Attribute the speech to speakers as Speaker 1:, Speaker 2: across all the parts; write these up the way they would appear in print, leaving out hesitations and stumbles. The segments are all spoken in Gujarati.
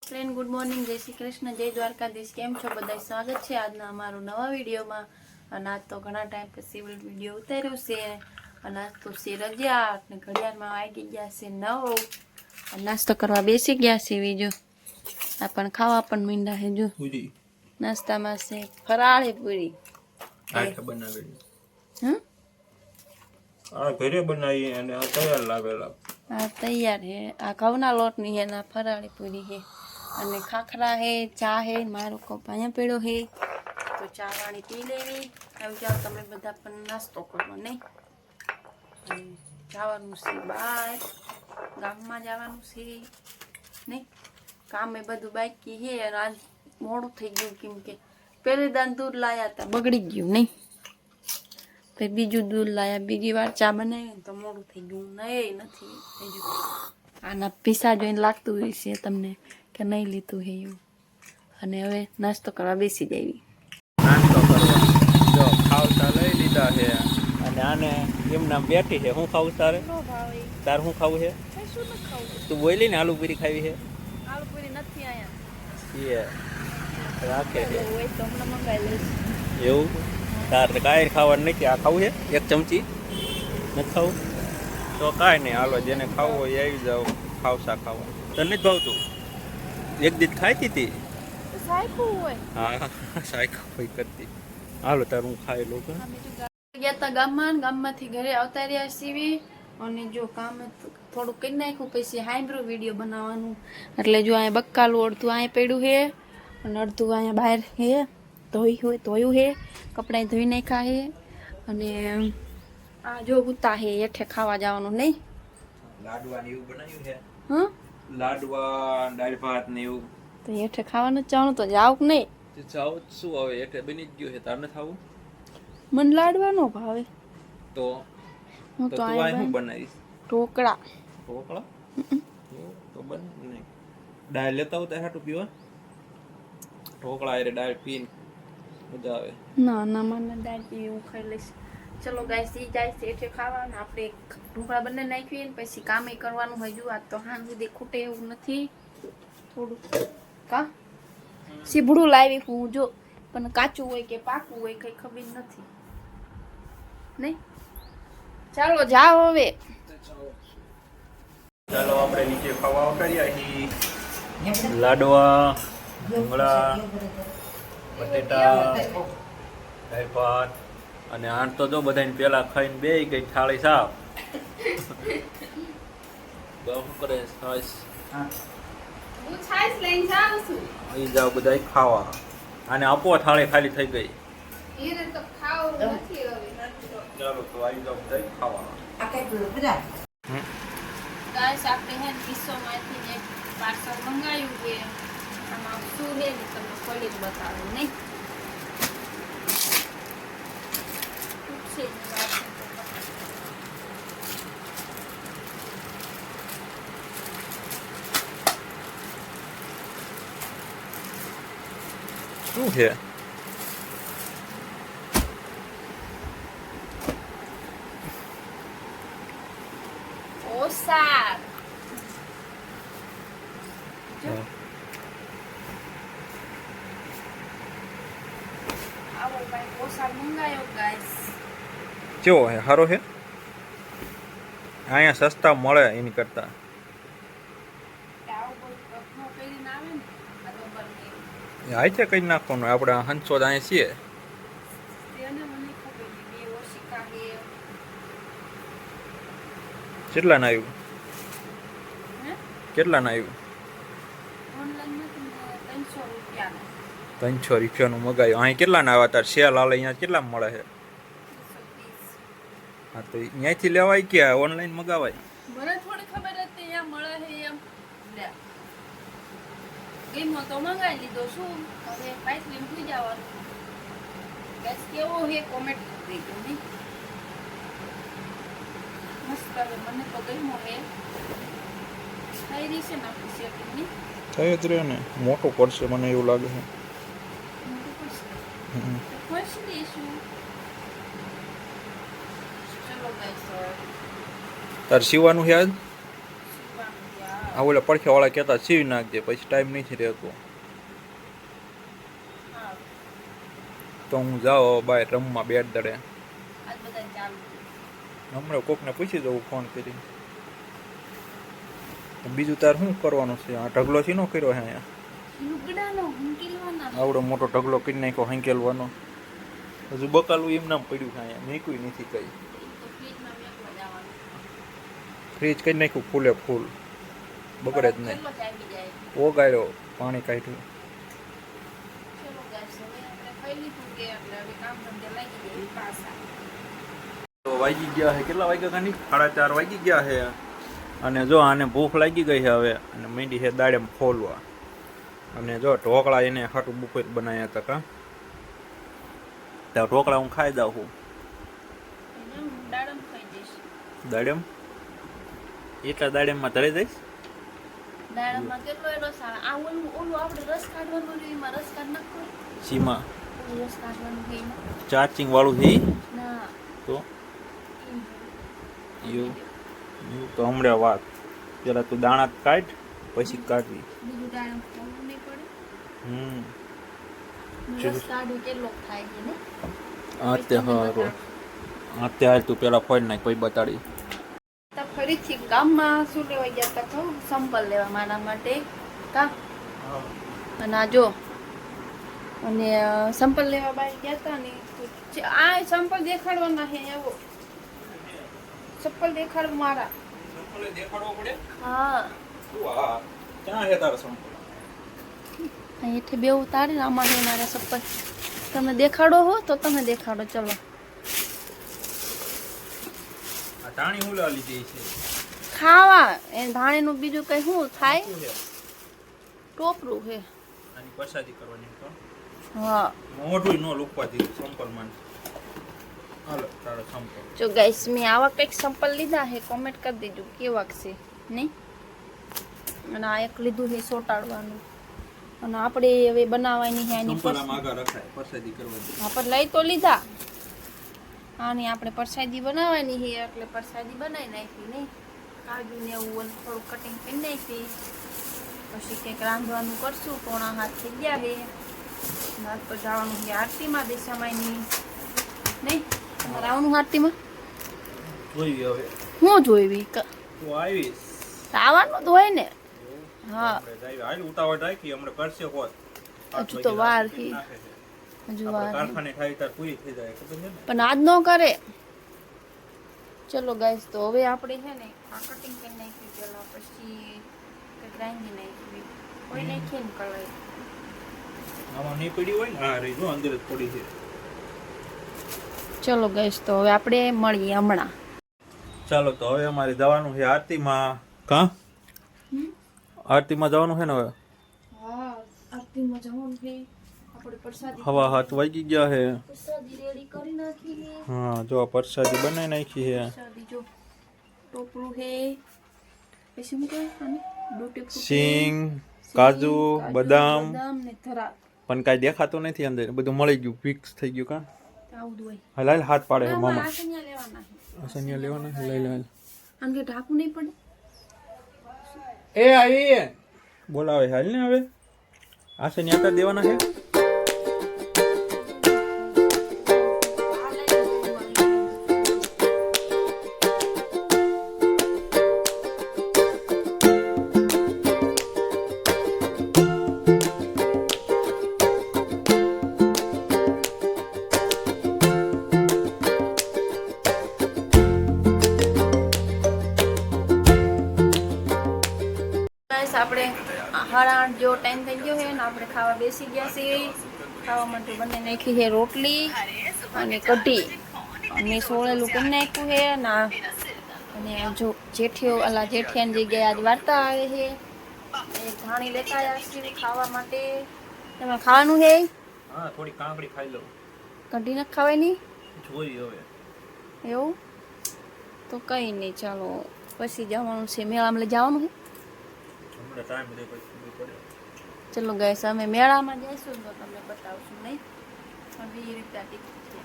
Speaker 1: ફ્રેન્ડ ગુડ મોર્નિંગ, જય શ્રી કૃષ્ણ, જય દ્વારકાધીશ. કેમ છો બધા? સ્વાગત છે આજના અમારું નવા વિડીયોમાં. અને આજ તો ઘણા ટાઈમ પછી વિડીયો ઉતાર્યો છે. અને આજ તો છે રજા અને ઘડિયાળમાં વાગી ગયા છે 9. નાસ્તો કરવા બેસી ગયા છે. બીજો આ પણ ખાવા પણ મીંડા છે. જો નાસ્તામાં છે ફરાળી પૂરી
Speaker 2: બનાવેલી. આ ઘરે બનાવી અને આ તૈયાર લાવેલા.
Speaker 1: આ તૈયાર હે. આ ઘઉંના લોટની હે ને ફરાળી પૂરી હે. અને ખાખરા હે, ચા હે. મારો કપ અહીંયા પડ્યો હે તો ચા વાળી પી લેવી. આવી જાઓ તમે બધા પણ નાસ્તો કરો નહીં. જવાનું છે બહાર, ગામમાં જવાનું છે નહીં. કામ એ બધું બાકી હે. અને આજ મોડું થઈ ગયું કેમ કે પહેલી દાન દૂધ લાયા હતા, બગડી ગયું નહીં. પછી બીજું દૂધ લાયા, બીજી વાર ચા બનાવી તો મોડું થઈ ગયું. નહીં નથી બીજું. આના પીસા જોઈને લાગતું હોય છે તમને કે નહીં લીધું હે એવું. અને હવે નાસ્તો કરવા બેસી જાવી.
Speaker 2: નાસ્તો કરવા જો ખાવતા લઈ લીધા છે. અને આને એમના બેઠી છે. શું ખાવું તારે? તારે શું ખાવું છે? તું બોલી ને આલુ પૂરી ખાવી છે?
Speaker 1: આલુ પૂરી નથી આયા.
Speaker 2: રાખે છે
Speaker 1: હોય તો હમણાં મંગાવી લઈશ.
Speaker 2: એવું? તારે કાંઈ ખાવાનું નથી. આ ખાવું છે? એક ચમચી નથી ખાવું તો કાંઈ નહીં, હાલો જેને ખાવું હોય આવી જાઓ. ખાવસા ખાવા તને નથી ભાવતું? એક દીધ ખાઈ હતી. હા સાયકલ હોય કરતી. હાલો તાર હું ખાઈ લઉં.
Speaker 1: ગયા હતા ગામમાંથી ઘરે આવતા રહ્યા સીવી. અને જો કામ થોડું કરી નાખ્યું, પછી હાઈબ્રો વિડીયો બનાવવાનું. એટલે જો અહીંયા બક્કાલું અડધું અહીંયા પડ્યું છે અને અડધું અહીંયા બહાર છે. ધોયું છે, કપડાં ધોઈ નાખ્યા છે. અને આ જો ઉતા છે હેઠે ખાવા જવાનું નહીં.
Speaker 2: લાડવા ને એવું બનાવ્યું છે.
Speaker 1: હા
Speaker 2: લાડવા, દાળ ભાત ને એવું.
Speaker 1: તો હેઠે ખાવાનું જ જવાનું તો જાવ કે નહીં?
Speaker 2: જાવ શું હવે, એટલે બની જ ગયું છે. તાર નથી આવું?
Speaker 1: મને લાડવા નો ભાવે.
Speaker 2: તો
Speaker 1: હું તો
Speaker 2: તું આ શું બનાવીશ?
Speaker 1: ઢોકળા.
Speaker 2: ઢોકળા તો બને નહીં. દાળ લેતા આવું તાર હાટું પીવા. ઢોકળા એટલે દાળ પીને મજા આવે.
Speaker 1: ના ના, મને દાળ પીવી હું ખાઈ લઈશ. ચલો ગાઈસ, ઈ જાય છે એટલે ખાવાનું. આપણે ઢોકળા બંને નાખીએ ને પછી કામે કરવાનું. હજુ આ તો હાન સુધી ખૂટે એવું નથી. થોડું કા સીભડું લાવી હું જો, પણ કાચું હોય કે પાકું હોય કઈ ખબર નથી નહીં. ચાલો જાઓ હવે.
Speaker 2: ચાલો આપણે નીચે ખાવા ઉતાર્યા છીએ. લાડવા, ભૂંગળા, બટેટા, દાળ ભાત અને આઠ તો જો બધાને પેલા ખાઈને બેહી ગઈ થાળી સાફ. શું કરે છાશ?
Speaker 1: હું છાશ લઈને જાઉં છું.
Speaker 2: અહીં જાઓ બધા ખાવા. આને આપો, થાળી ખાલી થઈ ગઈ.
Speaker 1: એને તો ખાવું નથી હવે.
Speaker 2: ચાલો તો આવી જાઓ બધા ખાવા.
Speaker 1: ગાઈસ, આપણે હે કિસ્સોમાંથી એક પાર્સલ મંગાવ્યું છે. આમાં શું છે ને તમને ખોલી બતાવું નહીં.
Speaker 2: શું છે?
Speaker 1: ઓસાર. આવો ભાઈ ઓસાર મંગાયો ગાઈસ.
Speaker 2: કેવો છે? સારો છે? અહીંયા સસ્તા મળે એની કરતા. આ છે કઈ નાખવાનું. આપણે હંસો અહીંયા છીએ. કેટલા ના આવ્યું? કેટલા ના આવ્યું? 300 રૂપિયાનું મગાવ્યું. અહીં કેટલા ના આવ્યા? તાર સેલ હાલે અહીંયા કેટલા મળે છે? હા તો અહીંયાથી લેવાય કે ઓનલાઈન મગાવાય?
Speaker 1: મને થોડી ખબર હતી અહીંયા મળે છે એમ. ગેમો તો મંગાવી લીધો. શું હવે પાઇસ લઈને સુઈ જવાનું. ગેસ કેવો છે કોમેન્ટ કરી દો નહીં. મસ્ત હવે મને તો ગેમો છે. થઈ રહી છે ને આપણી સેટિંગ નહીં.
Speaker 2: થઈ જ રહ્યો ને. મોટું પડશે મને એવું લાગે છે.
Speaker 1: મોટું પડશે. ખુશ દઈશું. ચલો ગાઈસ,
Speaker 2: તાર સીવાનું છે આજ? આ ઓલા પડખે વાળા કહેતા સીવી નાખજે, પછી ટાઈમ નથી રહેતો. તો હું જાઉં બહાર રમવા બેટ દડે.
Speaker 1: આજ બધા ચાલુ
Speaker 2: હમણાં કોકને પૂછી દઉં ફોન કરી. બીજું તાર શું કરવાનું છે? આ ઢગલો શીનો કર્યો છે અહીંયા?
Speaker 1: લુગડાનો હંકેલવાના.
Speaker 2: આવડો મોટો ઢગલો કરી નાખ્યો હંકેલવાનો. હજુ બકાલું એમ નામ પડ્યું છે અહીંયા, મેકું નથી કઈ.
Speaker 1: તો ફ્રીજમાં મેકવા જવાનું.
Speaker 2: ફ્રીજ કરી નાખ્યું ફૂલે ફૂલ, બગડે જ નહીં.
Speaker 1: કેટલો ચાલી જાય.
Speaker 2: ઓગાળ્યો, પાણી કાઢ્યું.
Speaker 1: ચલો ગાઈસ, હવે આપણે ખાઈ લીધું કે એટલે હવે કામ ધંધે લાગી જાય પાછા.
Speaker 2: તો વાગી ગયા છે, કેટલા વાગ્યા કાની? 4:30 વાગી ગયા છે. અને જો આને ભૂખ લાગી ગઈ છે હવે, અને મીંડી છે દાડેમ ફોલવા. અને જો ઢોકળા એને ખાટું બપોર બનાવ્યા હતા કા, તો ઢોકળા હું ખાઈ દઉં છું.
Speaker 1: એને હું દાડમ ખાઈ જઈશ.
Speaker 2: દાડેમ એટલા દાડેમમાં ધરી દઈશ.
Speaker 1: દાડમમાં કેટલો રસ આવે. આ ઓલું આપણે રસ કાઢવાનું રહ્યું, એમાં રસ કાઢ નાખો.
Speaker 2: સીમા
Speaker 1: ઓલું રસ કાઢવાનું છે એમાં.
Speaker 2: ચાર્જિંગ વાળું છે ઈ?
Speaker 1: ના
Speaker 2: તો એવું તો હમણાં વાત પેલા તું દાણા કાઢ પછી કાઢવી.
Speaker 1: બીજું દાડમ ખાવું નહીં પડે. રસ
Speaker 2: ચલો.
Speaker 1: કાઢવું કેટલો થાય છે ને.
Speaker 2: અત્યારે તું પેલા ફોન નાખ પછી બતાડી.
Speaker 1: તો ફરીથી ગામમાં શું લેવા ગયા હતા કહું? સંપલ લેવા મારા માટે કા. અને આ જો અને સંપલ લેવા બહાર ગયા હતા ને તો આ સંપલ દેખાડવાના છે. એવો ચપ્પલ દેખાડ મારા.
Speaker 2: દેખાડવો પડે.
Speaker 1: હા
Speaker 2: ક્યાં છે તારા સંપલ?
Speaker 1: અહીંથી બે ઉતારે ને આમાં છે મારા ચપ્પલ. તમે દેખાડો હો તો તમે દેખાડો. ચલો
Speaker 2: આ ટાણી હું લેવા લીધી છે?
Speaker 1: ખાવા એ ધાણીનું બીજું કઈ શું થાય?
Speaker 2: શું છે?
Speaker 1: ટોપરું છે.
Speaker 2: આની પ્રસાદી કરવાની તો
Speaker 1: હા
Speaker 2: મોઢું ન લુકવા દીધું સંપલ માં. હાલો તારો સંપલ.
Speaker 1: જો ગાઈસ મેં આવા કંઈક સંપલ લીધા છે, કોમેન્ટ કરી દેજો કેવા છે નહીં. અને આ એક લીધું છે સોટાડવાનું. અને આપણે હવે બનાવવાની છે આની
Speaker 2: સંપલ આમ આગળ રખાય પ્રસાદી કરવાની.
Speaker 1: આપણે લઈ તો લીધા. આની આપણે પ્રસાદી બનાવવાની છે એટલે પ્રસાદી બનાવી નાખી નહીં. કાજુ ને એવું થોડું કટિંગ કરી નાખી. પછી કંઈક રાંધવાનું કરશું. 7:30 થઈ ગયા છે. રાત પર જવાનું છે આરતીમાં દેશામાઈની નહીં. તમારે આવવાનું આરતીમાં?
Speaker 2: જોઈ હવે
Speaker 1: હું જોઈવી
Speaker 2: તું આવીશ.
Speaker 1: આવવાનું તો હોય ને. હા
Speaker 2: હાલ ઉતાવળ રાખી હમણાં કરશે હોત.
Speaker 1: હજુ તો વાર છે. હજુ વાર છે.
Speaker 2: કારખાને થાય તાર પૂરી થઈ જાય ખબર છે ને.
Speaker 1: પણ આજ ન કરે. ચલો ગાઈસ, તો હવે આપણે છે ને આ કટિંગ કરી નાખી પેલા, પછી કંઈક રાંધી નાખી. કોઈ નાખીએ ને કળાઈ.
Speaker 2: આમાં નહીં પડી હોય ને? હા રહી જો અંદર જ પડી છે.
Speaker 1: ચલો ગાઈસ, તો હવે આપણે મળીએ હમણાં.
Speaker 2: ચાલો તો હવે અમારે જવાનું છે આરતીમાં. કા આરતીમાં જવાનું છે ને હવે.
Speaker 1: હા આરતીમાં જવાનું છે. આપણે પ્રસાદી
Speaker 2: 7:30 વાગી ગયા છે.
Speaker 1: પ્રસાદી રેડી કરી નાખી.
Speaker 2: હા જો આ પ્રસાદી બનાવી નાખી છે.
Speaker 1: પ્રસાદી જો ટોપરું છે. પછી શું કહેવાય આને? ડૂટી ફ્રૂટી,
Speaker 2: સિંગ, કાજુ, બદામ.
Speaker 1: ને ધરા.
Speaker 2: પણ કાંઈ દેખાતું નથી અંદર, બધું મળી ગયું, ફિક્સ થઈ ગયું. કા
Speaker 1: આવું જ હોય.
Speaker 2: હાલ હાથ પાડે છે
Speaker 1: આમાં
Speaker 2: મામા.
Speaker 1: આસનિયા લેવાના છે.
Speaker 2: અસનિયા લેવાના છે, લઈ લે.
Speaker 1: આને કે ઢાંકવું નહીં પડે.
Speaker 2: એ આવી બોલાવે હાલ ને હવે. આસનિયા કરી દેવાના છે.
Speaker 1: આપણે 8:30 જેવો ટાઈમ થઈ ગયો છે ને આપણે ખાવા બેસી ગયા છીએ. ખાવા માટે બંને નાખી છે રોટલી અને કઢી અને સોળેલું કરી નાખ્યું છે ના. અને જો જેઠિયાની જગ્યાએ આજ વાર્તા આવે છે. એક ધાણી લેતા આવ્યા છીએ ખાવા માટે. તમે ખાવાનું છે?
Speaker 2: હા થોડી કાંકડી ખાઈ લઉં.
Speaker 1: કઢી નથી ખાવાની?
Speaker 2: જોઈ હવે.
Speaker 1: એવું તો કંઈ નહીં. ચાલો પછી જવાનું છે મેળામાં. લઈ જવાનું છે.
Speaker 2: ટાઈમ દે પછી પડે.
Speaker 1: ચલો ગાઈસ, અમે મેળામાં જઈશું તો તમને બતાવશું નહીં. હવે એ રીતે ટિકિટ છે.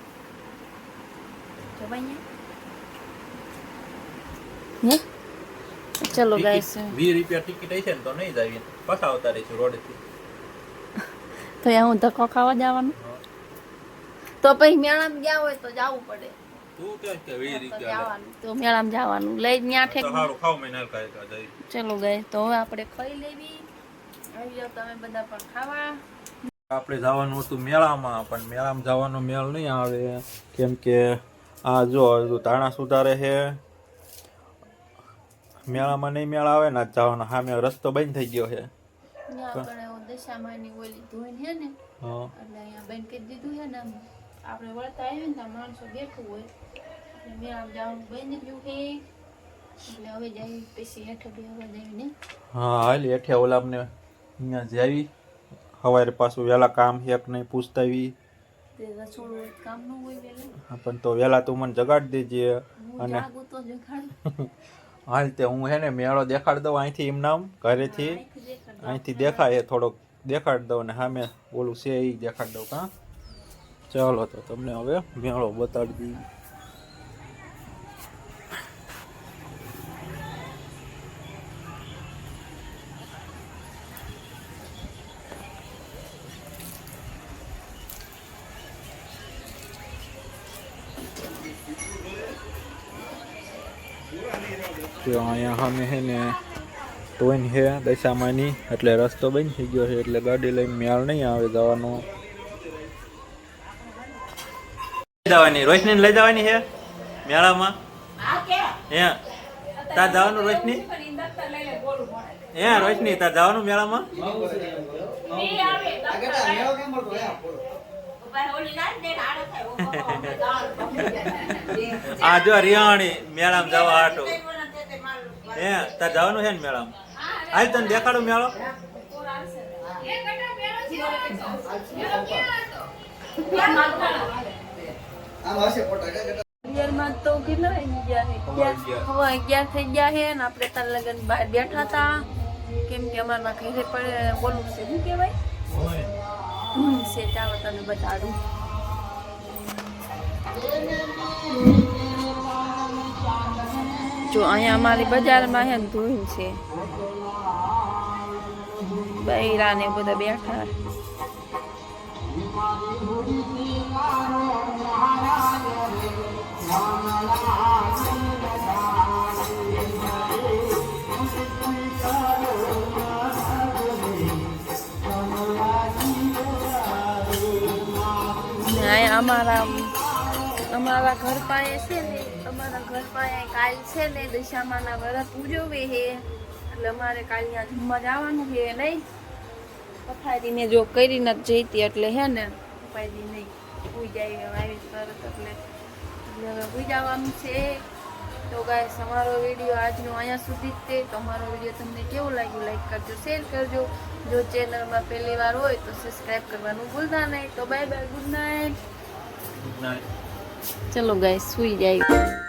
Speaker 1: જો ભાઈ ને ચલો ગાઈસ
Speaker 2: 20 રૂપિયા ટિકિટ હશે ને તો નહીં જાવી પાછા આવતા રહીશું રોડેથી.
Speaker 1: તો અહીંયા હું ધક્કો ખાવા જવાનું તો પછી મેળામાં ગયા હોય તો જવું પડે
Speaker 2: તું કહે કે 20 રૂપિયા
Speaker 1: જવાનું તો મેળામાં જવાનું લઈ ત્યાં
Speaker 2: તો
Speaker 1: ઠેક
Speaker 2: સારું ખાવ મેં ના ખાય તો જઈ.
Speaker 1: ચલો ગાઈસ તો હવે આપણે ખાઈ લેવી આવી જાવ તમે બધા પણ ખાવા
Speaker 2: આપણે જવાનું હતું મેળામાં પણ મેળામાં જવાનો મેળ નહીં આવે કેમ કે આ જો તાણા સુધારે છે મેળામાં નહીં મેળ આવે ને આજ જવાનો સામે રસ્તો બંધ થઈ ગયો છે.
Speaker 1: આપણે દશામાની ઓલી ધોઈને છે ને
Speaker 2: હા
Speaker 1: એટલે અહીંયા બંધ કરી દીધું છે ને આમ આપણે વળતા આવીએ ને ત્યાં માણસો બેઠું હોય એટલે મેળામાં જવાનું બંધ ગયું છે એટલે હવે જઈ પછી હેઠે બેહવા જઈએ ને
Speaker 2: હા હાલ હેઠે ઓલામને અહીંયા જાવી સવારે પાછું વહેલા કામ છે કે નહીં પૂછતા આવી
Speaker 1: તે રસોડું કામનું હોય વહેલું
Speaker 2: પણ તો વહેલા તું મને જગાડી દેજે.
Speaker 1: હું
Speaker 2: અને
Speaker 1: જાગું તો જગાડ
Speaker 2: હાલ તે હું હે ને મેળો દેખાડ દઉં અહીંથી એમ નામ ઘરેથી અહીંથી દેખાય એ થોડોક દેખાડી દઉં ને સામે ઓલું છે એ દેખાડી દઉં. કાં ચાલો તો તમને હવે મેળો બતાડી દઈએ. તો અહીંયા સામે છે ને ટોઈન છે દશામાની એટલે રસ્તો બંધ થઈ ગયો છે એટલે ગાડી લઈને મેળ નહીં આવે જવાનો. જવાની રોશની લઈ જવાની છે મેળામાં હે તાર જવાનું રોશની હે રોશની તાર જવાનું મેળામાં આ જો રિયાણી મેળામાં જવા હાટો હે તાર જવાનું છે ને મેળામાં આજ તને દેખાડું મેળો
Speaker 1: પિયરમાં તો કેટલા વાગી ગયા છે? હવે 11 થઈ ગયા છે ને આપણે તાર લગન બહાર બેઠા હતા કેમ કે અમારા ઘરે પડે બોલવું છે શું કહેવાય ધૂન છે ચાલો તને બતાડું. જો અહીંયા અમારી બજારમાં છે ને ધૂન છે બૈરા ને બધા બેઠા અમારા ઘર પાસે છે ને અમારા ઘર પાસે કાલ છે ને દશામાના વ્રત ઉજવે છે એટલે અમારે કાલ ત્યાં જમવા જવાનું છે નહીં પથારીને જો કરી નથી જઈતી એટલે હે ને ઉપાયથી નહીં ઉઈ જાય આવી તરત એટલે હવે ઉઈ જવાનું છે. તો ગાઈસ અમારો વિડીયો આજનો અહીંયા સુધી જ તે. તો અમારો વિડીયો તમને કેવું લાગ્યું લાઈક કરજો શેર કરજો જો ચેનલમાં પહેલી વાર હોય તો સબસ્ક્રાઈબ કરવાનું ભૂલતા નહીં. તો બાય બાય ગુડ નાઇટ. ચલો ગાઈસ સુઈ જાય.